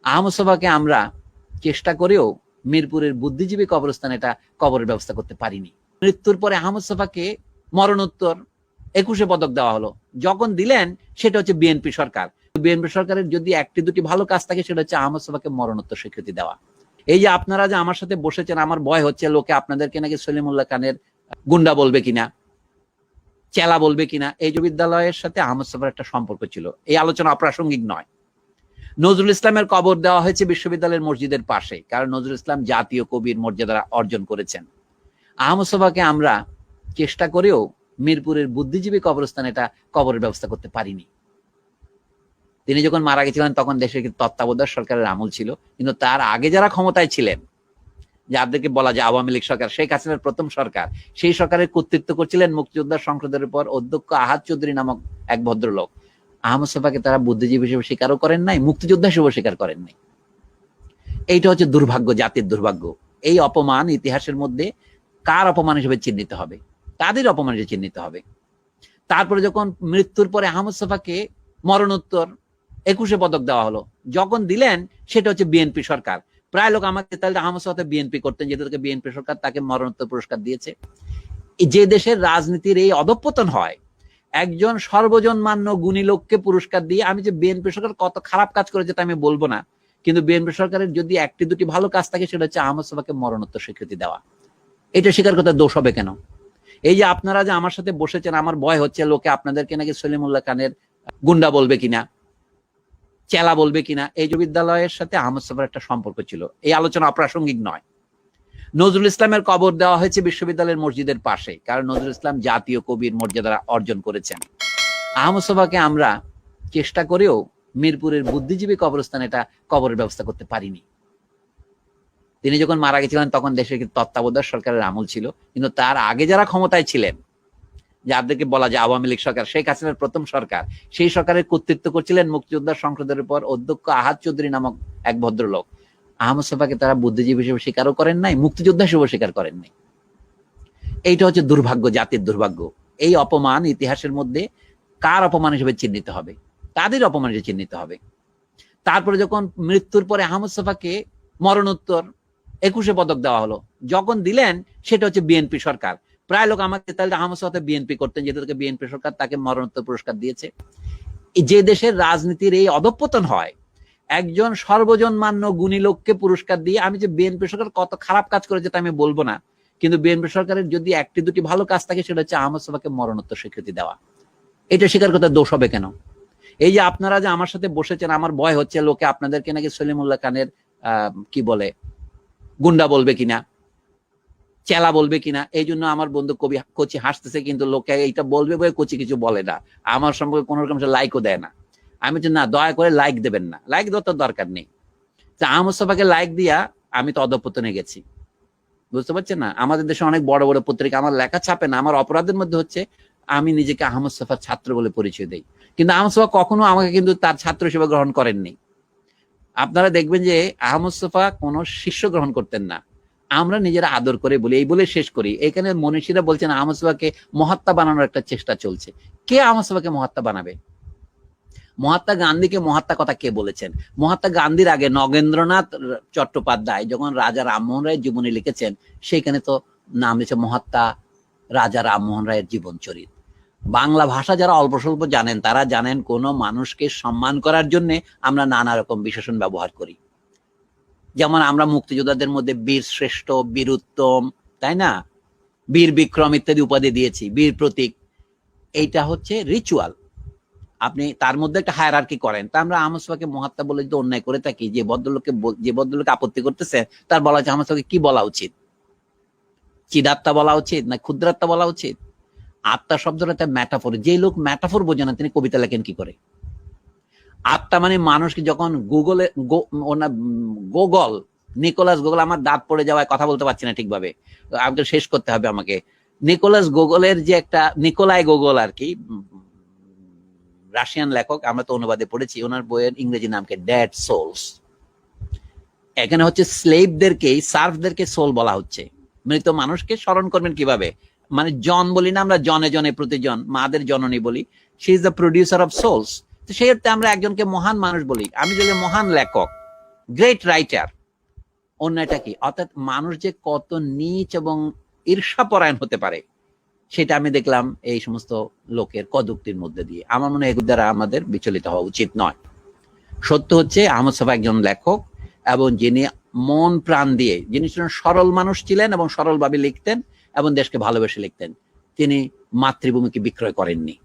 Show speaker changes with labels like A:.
A: আহমদ সোফাকে আমরা চেষ্টা করেও মিরপুরের বুদ্ধিজীবী কবরস্থানে এটা কবরের ব্যবস্থা করতে পারিনি। মৃত্যুর পরে আহমদ সোফাকে মরণোত্তর 21 পদক দেওয়া হলো। যখন দিলেন সেটা হচ্ছে বিএনপি সরকার। বিএনপি সরকারের যদি একটি দুটি ভালো কাজ থাকে সেটা হচ্ছে আহমদ সোফাকে মরণোত্তর স্বীকৃতি দেওয়া। এই যে আপনারা যে আমার সাথে বসেছেন, আমার ভয় হচ্ছে লোকে আপনাদেরকে নাকি সলিমুল্লাহ খানের গুন্ডা বলবে কিনা, চেলা বলবে কিনা। এই যে বিদ্যালয়ের সাথে আহমদ সোফার একটা সম্পর্ক ছিল, এই আলোচনা অপ্রাসঙ্গিক নয়। নজরুল ইসলামের কবর দেওয়া হয়েছে বিশ্ববিদ্যালয়ের মসজিদের পাশে, কারণ নজরুল ইসলাম জাতীয় কবির মর্যাদা অর্জন করেছেন। আহমদ সোফাকে আমরা চেষ্টা করেও মিরপুরের বুদ্ধিজীবী কবরস্থানে এটা কবরের ব্যবস্থা করতে পারিনি। তিনি যখন মারা গেছিলেন তখন দেশের তত্ত্বাবধায়ক সরকারের আমল ছিল, কিন্তু তার আগে যারা ক্ষমতায় ছিলেন, যাদেরকে বলা যায় আওয়ামী লীগ সরকার, শেখ হাসিনার প্রথম সরকার, সেই সরকারের কর্তৃত্ব করছিলেন মুক্তিযোদ্ধা সংসদের উপর অধ্যক্ষ আহাদ চৌধুরী নামক এক ভদ্রলোক। আহমদ সোফাকে তারা বুদ্ধিজীবী হিসেবে স্বীকারও করেন নাই, মুক্তিযোদ্ধা হিসেবে স্বীকার করেন নাই। এইটা হচ্ছে দুর্ভাগ্য, জাতির দুর্ভাগ্য। এই অপমান ইতিহাসের মধ্যে কার অপমান হিসেবে চিহ্নিত হবে? তাদের অপমান হিসেবে চিহ্নিত হবে। তারপরে যখন মৃত্যুর পরে আহমদ সোফাকে মরণোত্তর 21 পদক দেওয়া হলো, যখন দিলেন সেটা হচ্ছে বিএনপি সরকার। প্রায় লোক আমাকে তাহলে আহমদ সোফা বিএনপি করতেন, যেহেতু বিএনপি সরকার তাকে মরণোত্তর পুরস্কার দিয়েছে। যে দেশের রাজনীতির এই অধঃপতন হয়, একজন সর্বজনমান্য গুণী লোককে পুরস্কার দিয়ে, আমি যে বিএনপি সরকার কত খারাপ কাজ করেছে তা আমি বলবো না, কিন্তু বিএনপি সরকারের যদি একটি দুটি ভালো কাজ থাকে সেটা হচ্ছে আহমদ সোফাকে মরণোত্তর স্বীকৃতি দেওয়া। এটা স্বীকার করতে দোষ হবে কেন? এই যে আপনারা যে আমার সাথে বসেছেন, আমার ভয় হচ্ছে লোকে আপনাদেরকে নাকি সলিমুল্লাহ খানের গুন্ডা বলবে কিনা, চেলা বলবে কিনা। এই যে বিদ্যালয়ের সাথে আহমদ সোফার একটা সম্পর্ক ছিল, এই আলোচনা অপ্রাসঙ্গিক নয়। নজরুল ইসলামের কবর দেওয়া হয়েছে বিশ্ববিদ্যালয়ের মসজিদের পাশে, কারণ নজরুল ইসলাম জাতীয় কবির মর্যাদা অর্জন করেছেন। আহমদ সোফাকে আমরা চেষ্টা করেও মিরপুরের বুদ্ধিজীবী কবরস্থানে এটা কবরের ব্যবস্থা করতে পারিনি। তিনি যখন মারা গেছিলেন তখন দেশের তত্ত্বাবধায়ক সরকারের আমল ছিল, কিন্তু তার আগে যারা ক্ষমতায় ছিলেন, যাদেরকে বলা যায় আওয়ামী লীগ সরকার, শেখ হাসিনার প্রথম সরকার, সেই সরকারের কর্তৃত্ব করছিলেন মুক্তিযোদ্ধা সংসদের উপর অধ্যক্ষ আহাদ চৌধুরী নামক এক ভদ্রলোক। আহমদ সোফাকে তারা বুদ্ধিজীবী হিসেবে স্বীকারও করেন নাই, মুক্তিযোদ্ধা হিসেবে স্বীকার করেন নাই। এইটা হচ্ছে দুর্ভাগ্য, জাতির দুর্ভাগ্য। এই অপমান ইতিহাসের মধ্যে কার অপমান হিসেবে চিহ্নিত হবে? তাদের অপমান হিসেবে চিহ্নিত হবে। তারপরে যখন মৃত্যুর পরে আহমদ সোফাকে মরণোত্তর 21 পদক দেওয়া হলো, যখন দিলেন সেটা হচ্ছে বিএনপি সরকার। প্রায় লোক আমাকে তাহলে আহমদ সোফা বিএনপি করতেন, যেহেতু বিএনপি সরকার তাকে মরণোত্তর পুরস্কার দিয়েছে। যে দেশের রাজনীতির এই অধঃপতন হয়, একজন সর্বজনমান্য গুণী লোককে পুরস্কার দিয়ে, আমি যে বিএনপি সরকার কত খারাপ কাজ করেছে তা আমি বলবো না, কিন্তু বিএনপি সরকারের যদি একটি দুটি ভালো কাজ থাকে সেটা হচ্ছে আহমদ সোফাকে মরণোত্তর স্বীকৃতি দেওয়া। এটা স্বীকার করতে দোষ হবে কেন? এই যে আপনারা যে আমার সাথে বসেছেন, আমার ভয় হচ্ছে লোকে আপনাদেরকে নাকি সলিমুল্লাহ খানের কি বলে গুন্ডা বলবে কিনা, চেলা বলবে কিনা। এই জন্য আমার বন্ধু কবি কোচি হাসতেছে, কিন্তু লোকে এইটা বলবে বলে কোচি কিছু বলে না, আমার সম্পর্কে কোনো রকম লাইকও দেয় না। আমি বলছি না, দয়া করে লাইক দেবেন না, লাইক দেওয়ার তো দরকার নেই। আহমদ সোফাকে লাইক দিয়া আমি তো অধঃপতনে গেছি, বুঝতে পারছেন না? আমাদের দেশে অনেক বড় বড় পত্রিকা আমার লেখা ছাপে না। আমার অপরাধের মধ্যে হচ্ছে আমি নিজেকে আহমদ সোফার ছাত্র বলে পরিচয় দেই, কিন্তু আহমদ সোফা কখনো আমাকে কিন্তু তার ছাত্র হিসেবে গ্রহণ করেননি। আপনারা দেখবেন যে আহমদ সোফা কোনো শিষ্য গ্রহণ করতেন না। আমরা নিজেরা আদর করে বলি, এই বলে শেষ করি। এখানে মনীষীরা বলছেন আহমদ সোফাকে মহাত্মা বানানোর একটা চেষ্টা চলছে। কে আহমদ সোফাকে মহাত্মা বানাবে? মহাত্মা গান্ধীকে মহাত্মা কথা কে বলেছেন? মহাত্মা গান্ধীর আগে নগেন্দ্রনাথ চট্টোপাধ্যায় যখন রাজা রামমোহন রায়ের জীবনী লিখেছেন, সেখানে তো নাম দিয়েছে মহাত্মা রাজা রামমোহন রায়ের জীবন চরিত। বাংলা ভাষা যারা অল্প স্বল্প জানেন তারা জানেন কোন মানুষকে সম্মান করার জন্য আমরা নানা রকম বিশেষণ ব্যবহার করি। যেমন আমরা মুক্তিযোদ্ধাদের মধ্যে বীর শ্রেষ্ঠ, বীর উত্তম, তাই না, বীর বিক্রম ইত্যাদি উপাধি দিয়েছি, বীর প্রতীক। এইটা হচ্ছে রিচুয়াল। আপনি তার মধ্যে একটা হায়ারার্কি করেন। তা আমরা আহমদ সোফাকে মহাত্মা বলে যদি অন্যায় করে থাকি, যে ভদ্রলোক আপত্তি করতেছে তার বলা হচ্ছে আহমদ সোফাকে কি বলা উচিত? চিদাত্মা বলা উচিত না ক্ষুদ্রাত্মা বলা উচিত? আত্মা শব্দটা একটা ম্যাটাফোর। যে লোক ম্যাটাফোর বোঝে না তিনি কবিতা লেখেন কি করে? আত্মা মানে মানুষকে যখন নিকোলাস গোগল, আমার দাঁত পড়ে যাওয়ায় কথা বলতে পারছি না ঠিকভাবে, আমাকে শেষ করতে হবে আমাকে। নিকোলাস গোগলের যে একটা নিকোলাই গোগল আর কি, রাশিয়ান লেখক, আমরা তো অনুবাদে পড়েছি, ওনার বইয়ের ইংরেজি নামকে ডেড সোলস। এখানে হচ্ছে স্লেভদেরকে, সার্ফদেরকে সোল বলা হচ্ছে। মৃত মানুষকে স্মরণ করবেন কিভাবে? মানে জন বলি না আমরা, জনে জনে প্রতিজন, মাদের জননী বলি। She is the producer of souls. তো সেই অর্থে আমরা একজনকে মহান মানুষ বলি। আমি যদি মহান লেখক, গ্রেট রাইটার। অন্যটা কি? অর্থাৎ মানুষ যে কত নীচ এবং ঈর্ষাপরায়ণ হতে পারে সেটা আমি দেখলাম এই সমস্ত লোকের কদুক্তির মধ্যে দিয়ে। আমার মনে হয় এগুলো দ্বারা আমাদের বিচলিত হওয়া উচিত নয়। সত্য হচ্ছে আহমদ ছফা একজন লেখক, এবং যিনি মন প্রাণ দিয়ে, যিনি ছিলেন সরল মানুষ ছিলেন এবং সরলভাবে লিখতেন এবং দেশকে ভালোবেসে লিখতেন। তিনি মাতৃভূমিকে বিক্রয় করেননি।